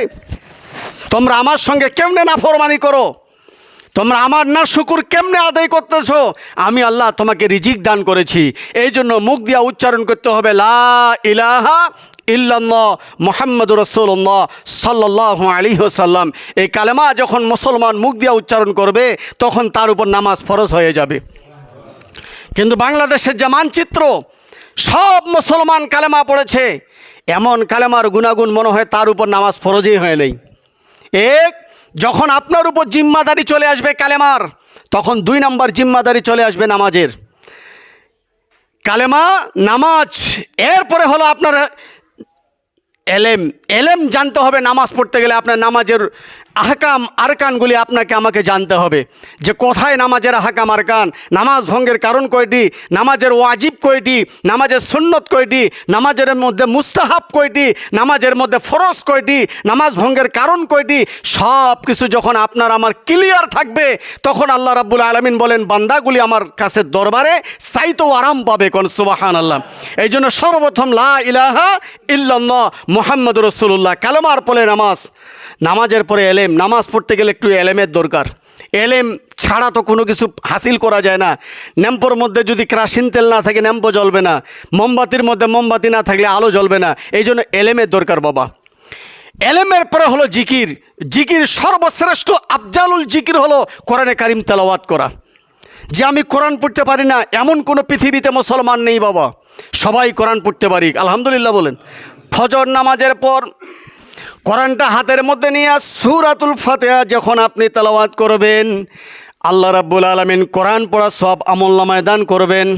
তোমরা আমার সঙ্গে কেমনে নাফরমানি করো, তোমরা আমার না শুকুর কেমনে আদায় করতেছো, আমি আল্লাহ তোমাকে রিজিক দান করেছি। এই জন্য মুখ দিয়া উচ্চারণ করতে হবে লা ইলাহা ইল্লাল্লাহ মুহাম্মাদুর রাসূলুল্লাহ সাল্লাল্লাহু আলাইহি ওয়াসাল্লাম। এই কালেমা যখন মুসলমান মুখ দিয়া উচ্চারণ করবে তখন তার উপর নামাজ ফরজ হয়ে যাবে। কিন্তু বাংলাদেশের যে মানচিত্র, সব মুসলমান কালেমা পড়েছে, এমন কালেমার গুণাগুণ মনে হয় তার উপর নামাজ ফরজই হয়ে নেই। এক, যখন আপনার উপর জিম্মাদারি চলে আসবে কালেমার, তখন 2 নম্বর জিম্মাদারি চলে আসবে নামাজের। কালেমা, নামাজ, এরপরে হলো আপনার এলেম। এলেম জানতে হবে। নামাজ পড়তে গেলে আপনার নামাজের আহকাম আরকানগুলি আপনাকে আমাকে জানতে হবে, যে কোথায় নামাজের আহকাম আরকান, নামাজ ভঙ্গের কারণ কয়টি, নামাজের ওয়াজিব কয়টি, নামাজের সুন্নত কয়টি, নামাজের মধ্যে মুস্তাহাব কয়টি, নামাজের মধ্যে ফরজ কয়টি, নামাজ ভঙ্গের কারণ কয়টি, সব কিছু যখন আপনার আমার ক্লিয়ার থাকবে, তখন আল্লাহ রাব্বুল আলামিন বলেন বান্দাগুলি আমার কাছে দরবারে চাইতেও আরাম পাবে। কোন সুবহানাল্লাহ। এই জন্য সর্বপ্রথম লা ইলাহা ইল্লাল্লাহ মুহাম্মাদুর রাসূলুল্লাহ, কালেমার পরে নামাজ, নামাজের পরে এলেম। নামাজ পড়তে গেলে একটু এলেমের দরকার। এলেম ছাড়া তো কোনো কিছু হাসিল করা যায় না। ন্যাম্পোর মধ্যে যদি কেরাসিন তেল না থাকে ন্যাম্পো জ্বলবে না, মোমবাতির মধ্যে মোমবাতি না থাকলে আলো জ্বলবে না। এই জন্য এলেমের দরকার বাবা। এলেমের পরে হলো জিকির। জিকির সর্বশ্রেষ্ঠ আফজালুল জিকির হলো কোরআনে কারিম তেলাওয়াত করা। যে আমি কোরআন পড়তে পারি না এমন কোনো পৃথিবীতে মুসলমান নেই বাবা, সবাই কোরআন পড়তে পারি, আলহামদুলিল্লাহ বলেন। ফজর নামাজের পর কোরআনটা হাতের মধ্যে নিয়ে সূরাতুল ফাতিহা যখন আপনি তেলাওয়াত করবেন, আল্লাহ রাব্বুল আলামিন কোরআন পড়া সব আমলনামায় দান করবেন।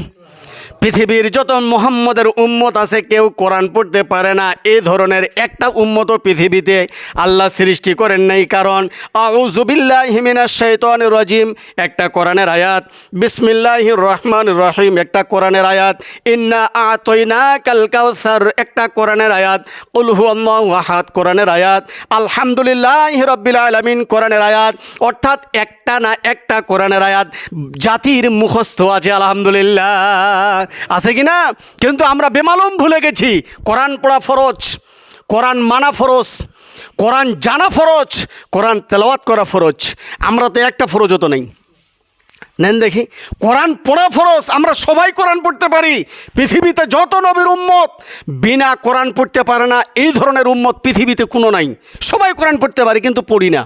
পৃথিবীর যত মুহাম্মদের উম্মত আছে কেউ কোরআন পড়তে পারে না, এই ধরনের একটা উম্মতও পৃথিবীতে আল্লাহ সৃষ্টি করেন নাই। কারণ আউযু বিল্লাহি মিনাশ শাইতানির রাজিম একটা কোরআনের আয়াত, বিসমিল্লাহির রহমানির রহিম একটা কোরআনের আয়াত, ইন্না আতাইনাকাল কাউসার একটা কোরআনের আয়াত, কুল হুয়াল্লাহু আহাদ কোরআনের আয়াত, আলহামদুলিল্লাহি রাব্বিল আলামিন কোরআনের আয়াত। অর্থাৎ একটা না একটা কোরআনের আয়াত জাতির মুখস্থ আছে, আলহামদুলিল্লাহ, আছে কি না? কিন্তু আমরা বেমালুম ভুলে গেছি কোরআন পড়া ফরজ, কোরআন মানা ফরজ, কোরআন জানা ফরজ, কোরআন তেলাওয়াত করা ফরজ। আমরা তো একটা ফরজও তো নেই। নেন দেখি, কোরআন পড়া ফরজ। আমরা সবাই কোরআন পড়তে পারি। পৃথিবীতে যত নবীর উম্মত বিনা কোরআন পড়তে পারে না, এই ধরনের উম্মত পৃথিবীতে কোনো নাই। সবাই কোরআন পড়তে পারি কিন্তু পড়ি না।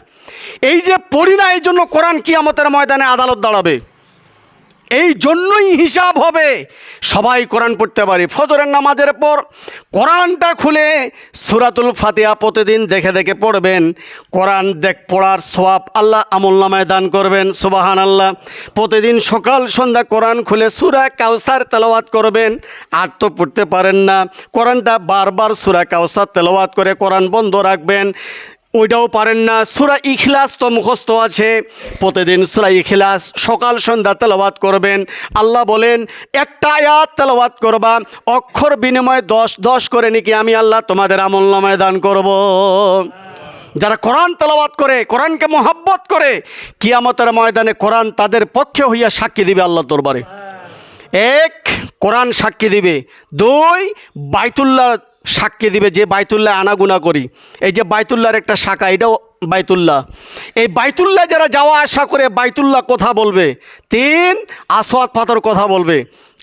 এই যে পড়ি না, এই জন্য কোরআন কিয়ামতের ময়দানে আদালত দাঁড়াবে, এই জন্যই হিসাব হবে। সবাই কোরআন পড়তে পারি। ফজরের নামাজের পর কোরআনটা খুলে সূরাতুল ফাতিহা প্রতিদিন দেখে দেখে পড়বেন। কোরআন পড়ার সওয়াব আল্লাহ আমলনামায় দান করবেন, সুবহানাল্লাহ। প্রতিদিন সকাল সন্ধ্যা কোরআন খুলে সূরা কাউসার তেলাওয়াত করবেন। আর তো পড়তে পারেন না, কোরআনটা বারবার সূরা কাউসার তেলাওয়াত করে কোরআন বন্ধ রাখবেন। ওইটাও পারেন না, সূরা ইখলাস তো মুখস্থ আছে, প্রতিদিন সূরা ইখলাস সকাল সন্ধ্যা তেলাওয়াত করবেন। আল্লাহ বলেন একটা আয়াত তেলাওয়াত করবা, অক্ষর বিনিময়ে 10 করে নাকি আমি আল্লাহ তোমাদের আমলনামায় দান করব। যারা কোরআন তেলাওয়াত করে, কোরআনকে মহব্বত করে, কিয়ামতের ময়দানে কোরআন তাদের পক্ষে হইয়া সাক্ষী দিবে আল্লাহর দরবারে। এক, কোরআন সাক্ষী দিবে। 2, বাইতুল্লাহ সাক্ষী দিবে, যে বাইতুল্লাহ আনাগুনা করি। এই যে বাইতুল্লাহর একটা শাখা, এটাও বাইতুল্লাহ। এই বাইতুল্লাহ যারা যাওয়া আসা করে বাইতুল্লাহ কথা বলবে, 3 আসওয়াদ পাথর কথা বলবে।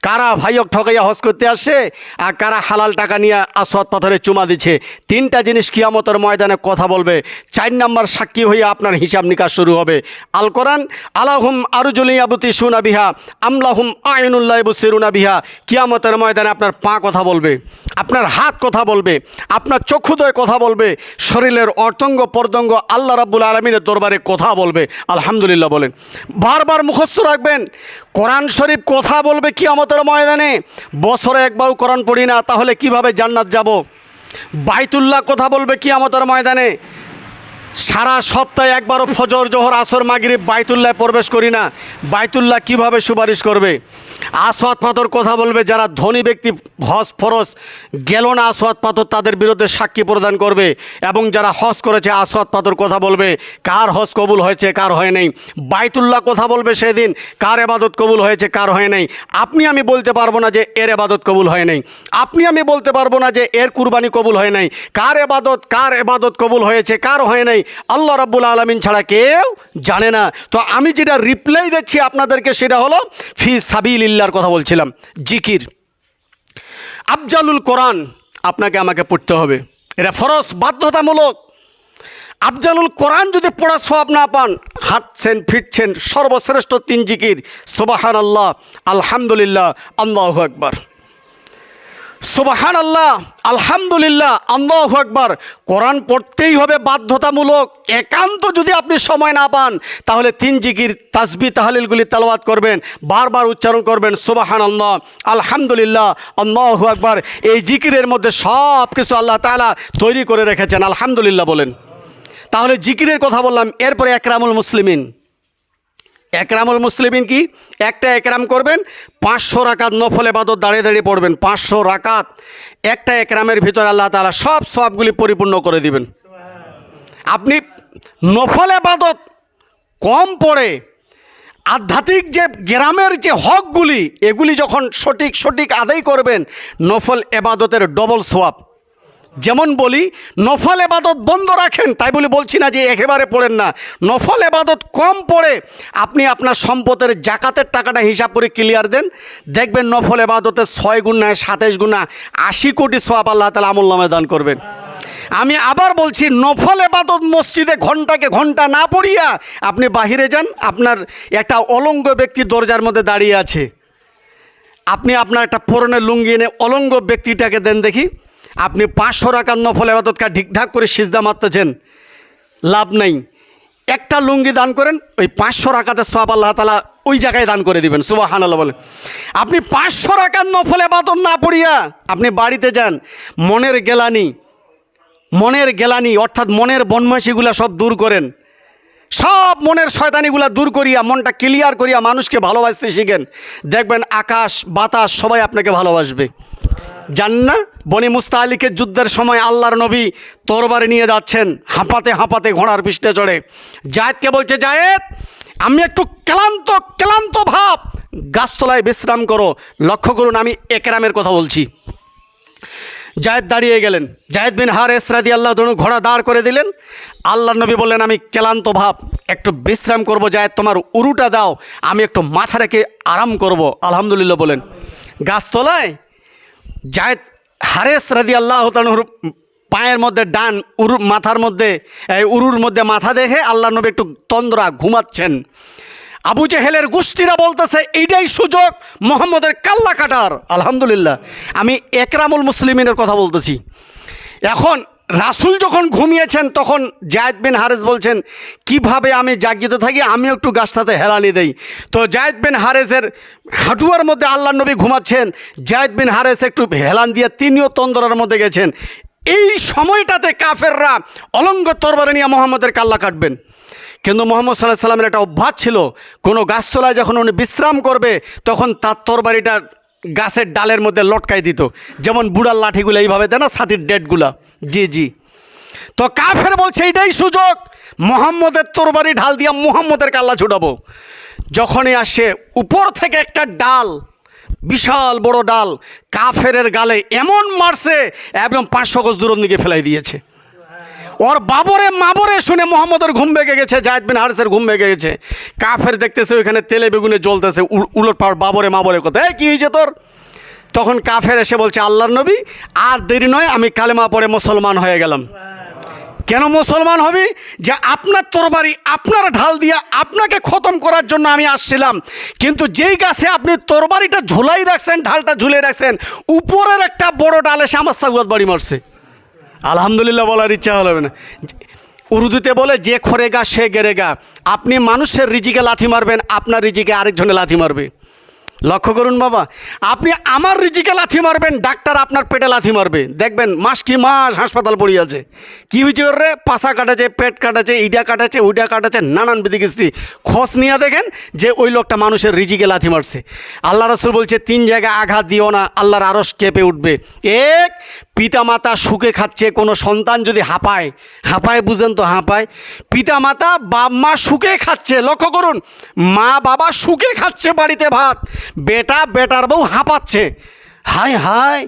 কারা ভাইয়ক ঠকাইয়া হজ করতে আসছে আর কারা হালাল টাকা নিয়ে আসওয়াদ পাথরে চুমা দিচ্ছে, 3টা জিনিস কিয়ামতের ময়দানে কথা বলবে। 4 নম্বর সাক্ষী হইয়া আপনার হিসাব নিকাশ শুরু হবে। আল কোরআন, আলাহুম আরজুলি ইয়াবতিশুনা বিহা আমলাহুম আইনুল্লাহ ইবসিরুনা বিহা। কিয়ামতের ময়দানে আপনার পা কথা বলবে, আপনার হাত কথা বলবে, আপনার চক্ষুদয় কথা বলবে, শরীরের অর্থঙ্গ প্রত্যঙ্গ আল্লাহ রাব্বুল আলামিনের দরবারে কথা বলবে। আলহামদুলিল্লাহ বলেন। বারবার মুখস্থ রাখবেন, কোরআন শরীফ কথা বলবে কিয়ামতের ময়দানে। বছরে একবারও কোরআন পড়ি না, তাহলে কিভাবে জান্নাত যাব? বাইতুল্লাহ কথা বলবে কিয়ামতের ময়দানে। সারা সপ্তাহে একবারও ফজর জোহর আসর মাগরিব বাইতুল্লাহ প্রবেশ করি না, বাইতুল্লাহ কিভাবে সুপারিশ করবে? আসওয়াদ পাথর কথা বলবে, যারা ধনী ব্যক্তি হজ ফরজ গেল না আসওয়াদ পাথর তাদের বিরুদ্ধে সাক্ষী প্রদান করবে। এবং যারা হজ করেছে আসওয়াদ পাথর কথা বলবে কার হজ কবুল হয়েছে কার হয় নাই। বাইতুল্লাহ কথা বলবে সেদিন কার এবাদত কবুল হয়েছে কার হয় নাই। আপনি আমি বলতে পারবো না যে এর এবাদত কবুল হয় নাই, আপনি আমি বলতে পারবো না যে এর কুরবানি কবুল হয় নাই। কার এবাদত কবুল হয়েছে কার হয় নাই আল্লাহ রাব্বুল আলামিন ছাড়া কেউ জানে না। তো আমি যেটা রিপ্লাই দিচ্ছি আপনাদেরকে সেটা হলো ফি সাবিলিল্লাহর কথা বলছিলাম। জিকির আফজালুল কোরআন আপনাকে আমাকে পড়তে হবে, এটা ফরজ বাধ্যতামূলক। আফজালুল কোরআন যদি পড়া সওয়াব না পান, হাঁটছেন ফিরছেন, সর্বশ্রেষ্ঠ 3 জিকির সুবহানাল্লাহ, আলহামদুলিল্লাহ, আল্লাহু আকবার। সুবহানাল্লাহ, আলহামদুলিল্লাহ, আল্লাহু আকবার কোরআন পড়তেই হবে বাধ্যতামূলক। একান্ত যদি আপনি সময় না পান তাহলে 3 জিকির তাসবিহ তাহলিলগুলি তেলাওয়াত করবেন, বারবার উচ্চারণ করবেন সুবহানাল্লাহ, আলহামদুলিল্লাহ, আল্লাহু আকবার। এই জিকিরের মধ্যে সব কিছু আল্লাহ তাআলা তৈরি করে রেখেছেন, আলহামদুলিল্লাহ বলেন। তাহলে জিকিরের কথা বললাম। এরপরে একরামুল মুসলিমিন। একরামুল মুসলিমিন কি? একটা একরাম করবেন, 500 রাকাত নফল ইবাদত দাঁড়িয়ে দাঁড়িয়ে পড়বেন। 500 রাকাত একটা একরামের ভিতরে আল্লাহ তাআলা সব সওয়াবগুলি পরিপূর্ণ করে দিবেন। আপনি নফল ইবাদত কম পড়ে আধ্যাত্মিক যে গ্রামের যে হকগুলি এগুলি যখন সঠিক আদায় করবেন, নফল ইবাদতের ডবল সওয়াব। যেমন বলি নফল ইবাদত বন্ধ রাখেন, তাই বলে বলছি না যে একেবারে পড়েন না। নফল ইবাদত কম পড়ে আপনি আপনার সম্পদের জাকাতের টাকাটা হিসাব করে ক্লিয়ার দেন, দেখবেন নফল ইবাদতের 6 গুণা 27 গুণা 80 কোটি সওয়াব আল্লাহ তাআলা আমলনামায় দান করবেন। আমি আবার বলছি, নফল ইবাদত মসজিদে ঘন্টাকে ঘন্টা না পড়িয়া আপনি বাহিরে যান, আপনার একটা অলঙ্গ ব্যক্তি দরজার মধ্যে দাঁড়িয়ে আছে, আপনি আপনার একটা পরনের লুঙ্গি এনে অলঙ্গ ব্যক্তিটাকে দেন দেখি। আপনি 500 রাকাত নফল ইবাদতকে ঠিকঠাক করে সিজদা মারতেছেন, লাভ নাই। একটা লুঙ্গি দান করেন, ওই 500 রাকাতের সওয়াব আল্লাহ তাআলা ওই জায়গায় দান করে দিবেন। সুবহানাল্লাহ বলে। আপনি 500 রাকাত নফল ইবাদত না পড়িয়া আপনি বাড়িতে যান, মনের গেলানি অর্থাৎ মনের বনমাইশিগুলা সব দূর করেন, সব মনের শয়তানিগুলা দূর করিয়া মনটা ক্লিয়ার করিয়া মানুষকে ভালোবাসতে শিখেন, দেখবেন আকাশ বাতাস সবাই আপনাকে ভালোবাসবে। জান না, বনি মুস্তালিকের যুদ্ধের সময় আল্লাহর নবী তরবারি নিয়ে যাচ্ছেন, হাঁপাতে হাঁপাতে ঘোড়ার পৃষ্ঠে চড়ে। জায়েদকে বলছে, জায়েদ আমি একটু ক্লান্ত ভাব, গাছতলায় বিশ্রাম করো। লক্ষ্য করুন, আমি একরামের কথা বলছি। জায়েদ দাঁড়িয়ে গেলেন, জায়েদ বিন হারেস রাদিয়াল্লাহু তাআলা ঘোড়া দাঁড় করে দিলেন। আল্লাহর নবী বললেন, আমি ক্লান্ত ভাব, একটু বিশ্রাম করব। জায়েদ তোমার উরুটা দাও, আমি একটু মাথা রেখে আরাম করব। আলহামদুলিল্লাহ বলেন। গাছতলায় জায়েদ হারেস রাদিয়াল্লাহু তাআলার পায়ের মধ্যে ডান মাথার মধ্যে উরুর মধ্যে মাথা দেখে আল্লাহর নবী একটু তন্দ্রা ঘুমাচ্ছেন। আবু জেহেলের গোষ্ঠীরা বলতেছে এইটাই সুযোগ মুহাম্মদের কাল্লা কাটার। আলহামদুলিল্লাহ, আমি একরামুল মুসলিমিনের কথা বলতেছি। এখন রাসূল যখন ঘুমিয়েছেন তখন জায়েদ বিন হারেস বলছেন, কিভাবে আমি জাগ্রত থাকি, আমি একটু গাছটাতে হেলানি দেই। তো জায়েদ বিন হারেসের হাঁটুয়ার মধ্যে আল্লাহর নবী ঘুমাচ্ছেন, জায়েদ বিন হারেস একটু হেলান দিয়ে তিনিও তন্দ্রার মধ্যে গেছেন। এই সময়টাতে কাফেররা অলঙ্গ তরবারি নিয়ে মুহাম্মদের কাল্লা কাটবেন। কিন্তু মুহাম্মদ সাল্লাল্লাহু আলাইহি সাল্লামের একটা অভ্যাস ছিল, কোনো গাছতলায় যখন উনি বিশ্রাম করবে তখন তার তরবারিটা গাছের ডালের মধ্যে লটকাই দিত, যেমন বুড়ার লাঠিগুলো এইভাবে দেয় না, ছাতির ডেটগুলা। জি। তো কাফের বলছে এইটাই সুযোগ, মুহাম্মদের তরবারি ঢাল দিয়া মুহাম্মদের কাল্লা ছুটাবো। যখনই আসে উপর থেকে একটা ডাল, বিশাল বড় ডাল কাফেরের গালে এমন মারছে একদম 500 গজ দূর দিকে ফেলাই দিয়েছে। ওর বাবরে মাবরে শুনে মোহাম্মদের ঘুম ভেঙে গেছে, জায়েদ বিন হারিসের ঘুম ভেঙে গেছে। কাফের দেখতেছে ওইখানে তেলে বেগুনে জ্বলতেছে, উলট পাড় বাবরে মাবরে কথা, কী হয়েছে তোর? তখন কাফের এসে বলছে, আল্লাহর নবী আর দেরি নয়, আমি কালেমা পড়ে মুসলমান হয়ে গেলাম। কেন মুসলমান হবি? যে আপনার তরবারি আপনার ঢাল দিয়া আপনাকে খতম করার জন্য আমি আসছিলাম, কিন্তু যেই গাছে আপনি তরবারিটা ঝুলাই রাখছেন, ঢালটা ঝুলে রাখছেন, উপরের একটা বড় ডাল এসে আমার সাগুয়াত বাড়ি মারছে। আলহামদুলিল্লাহ বলার ইচ্ছা হলো না। উর্দুতে বলে যে খরেগা সে গেরেগা। আপনি মানুষের রিজিকে লাথি মারবেন, আপনার রিজিকে আরেকজনে লাথি মারবে। লক্ষ্য করুন বাবা, আপনি আমার রিজিকে লাথি মারবেন, ডাক্তার আপনার পেটে লাথি মারবে। দেখবেন মাস কি মাস হাসপাতাল পড়ে আছে, কী হয়েছে ওর রে? পাশা কাটাছে, পেট কাটাছে, ইটা কাটাছে, ওইটা কাটাছে, নানান বিধি কিস্তি। খোঁজ নিয়ে দেখেন যে ওই লোকটা মানুষের রিজিকে লাথি মারছে। আল্লাহ রাসূল বলছে 3 জায়গায় আঘাত দিও না, আল্লাহর আরশ কেঁপে উঠবে। এক, পিতামাতা সুখে খাচ্ছে, কোনো সন্তান যদি হাঁপায়, হাঁপায় বুঝেন তো, হাঁপায়, পিতামাতা বাপ মা সুখে খাচ্ছে, লক্ষ্য করুন, মা বাবা সুখে খাচ্ছে বাড়িতে ভাত, বেটা বেটার বউ হাঁপাচ্ছে, হায় হায়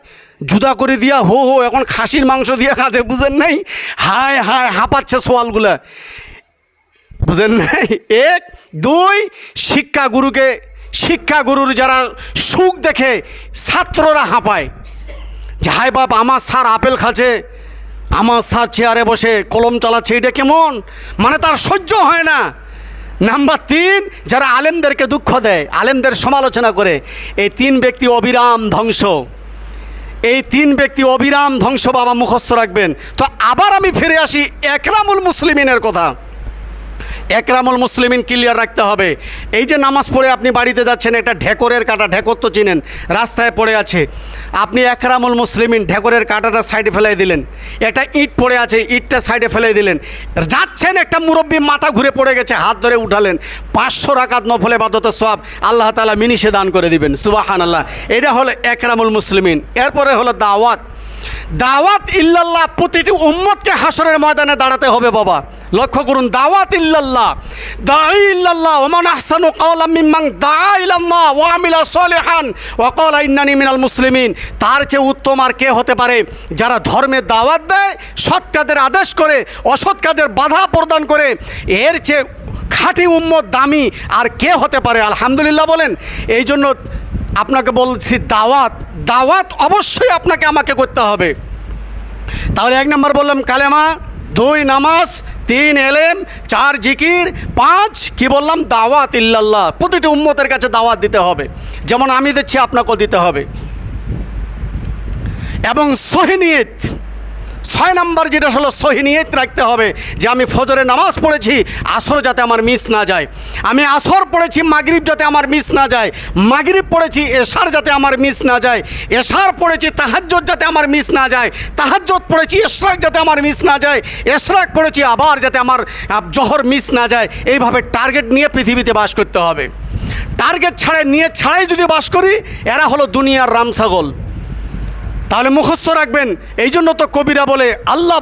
জুদা করে দিয়া হো হো এখন খাসির মাংস দিয়া খাচ্ছে, বুঝেন নাই? হায় হায় হাঁপাচ্ছে সোয়ালগুলা, বুঝেন নাই? এক, দুই, শিক্ষাগুরুর যারা সুখ দেখে ছাত্ররা হাঁপায়, যে হায় বাপ আমার স্যার আপেল খাচ্ছে, আমার স্যার চেয়ারে বসে কলম চালাচ্ছে, এটা কেমন, মানে তার সহ্য হয় না। নাম্বার 3, যারা আলেমদেরকে দুঃখ দেয়, আলেমদের সমালোচনা করে, এই 3 ব্যক্তি অবিরাম ধ্বংস। এই 3 ব্যক্তি অবিরাম ধ্বংস বাবা, মুখস্থ রাখবেন। তো আবার আমি ফিরে আসি একরামুল মুসলিমিনের কথা। একরামুল মুসলিমিন ক্লিয়ার রাখতে হবে। এই যে নামাজ পড়ে আপনি বাড়িতে যাচ্ছেন, একটা ঢেকরের কাঁটা, ঢেকর তো চিনেন, রাস্তায় পড়ে আছে, আপনি একরামুল মুসলিমিন ঢেকরের কাঁটাটা সাইডে ফেলাই দিলেন, একটা ইট পড়ে আছে, ইটটা সাইডে ফেলাই দিলেন, যাচ্ছেন একটা মুরব্বী মাথা ঘুরে পড়ে গেছে, হাত ধরে উঠালেন, 500 রাকাত নফল ইবাদতের সওয়াব আল্লাহ তাআলা মিনিশে দান করে দিবেন। সুবহানাল্লাহ। এটা হলো একরামুল মুসলিমিন। এরপরে হলো দাওয়াত। দাওয়াত ইল্লাল্লাহ, প্রতিটি উম্মতকে হাসরের ময়দানে দাঁড়াতে হবে বাবা। লক্ষ্য করুন, দাওয়াত ইল্লাল্লাহ, দাঈ ইল্লাল্লাহ, ওমান আহসানু কাওলাম মিম্মান দাআ ইলাল্লাহ ওয়া আমিলা সলিহান ওয়া ক্বালা ইন্নানি মিনাল মুসলিমিন। তার চেয়ে উত্তম আর কে হতে পারে? যারা ধর্মের দাওয়াত দেয়, সৎ কাজের আদেশ করে, অসৎ কাজের বাধা প্রদান করে, এর চেয়ে খাঁটি উম্মত দামি আর কে হতে পারে? আলহামদুলিল্লাহ বলেন। এই জন্য আপনাকে বলছি, দাওয়াত অবশ্যই আপনাকে আমাকে করতে হবে। তাহলে 1 নম্বর বললাম কালেমা, 2 নামাজ, 3 এলেম, 4 জিকির, 5 কি বললাম? দাওয়াত ইল্লাল্লাহ। প্রতিটি উম্মতের কাছে দাওয়াত দিতে হবে, যেমন আমি দিচ্ছি আপনাকেও দিতে হবে। এবং সহি নিয়ত, 6 নম্বর যেটা হলো সহি নিয়ত রাখতে হবে, যে আমি ফজরের নামাজ পড়েছি, আসর যাতে আমার মিস না যায়, আমি আসর পড়েছি, মাগরিব যাতে আমার মিস না যায়, মাগরিব পড়েছি, এশার যাতে আমার মিস না যায়, এশার পড়েছি, তাহাজ্জুদ যাতে আমার মিস না যায়, তাহাজ্জুদ পড়েছি, ইশরাক যাতে আমার মিস না যায়, ইশরাক পড়েছি, আবার যাতে আমার জোহর মিস না যায়। এইভাবে টার্গেট নিয়ে পৃথিবীতে বাস করতে হবে। টার্গেট ছাড়াই যদি বাস করি, এরা হলো দুনিয়ার রামছাগল। তাহলে মুখস্থ রাখবেন। এই জন্য তো কবিরা বলে, আল্লাহ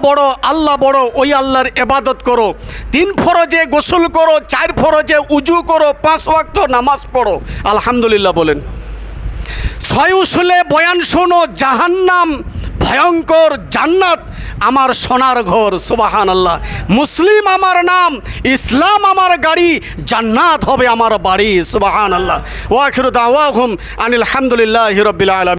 বড়, ওই আল্লাহর ইবাদত করো, 3 ফরজে গোসল করো, 4 ফরজে উজু করো, 5 ওয়াক্ত নামাজ পড়ো। আলহামদুলিল্লাহ বলেন। 6 উসুলে বয়ান শোনো, জাহান্নাম ভয়ঙ্কর, জান্নাত আমার সোনার ঘর। সুবহানাল্লাহ। মুসলিম আমার নাম, ইসলাম আমার গাড়ি, জান্নাত হবে আমার বাড়ি। সুবহানাল্লাহ। ওয়া আখিরু দাওয়াহুম আনিল হামদুলিল্লাহি রাব্বিল আলামিন।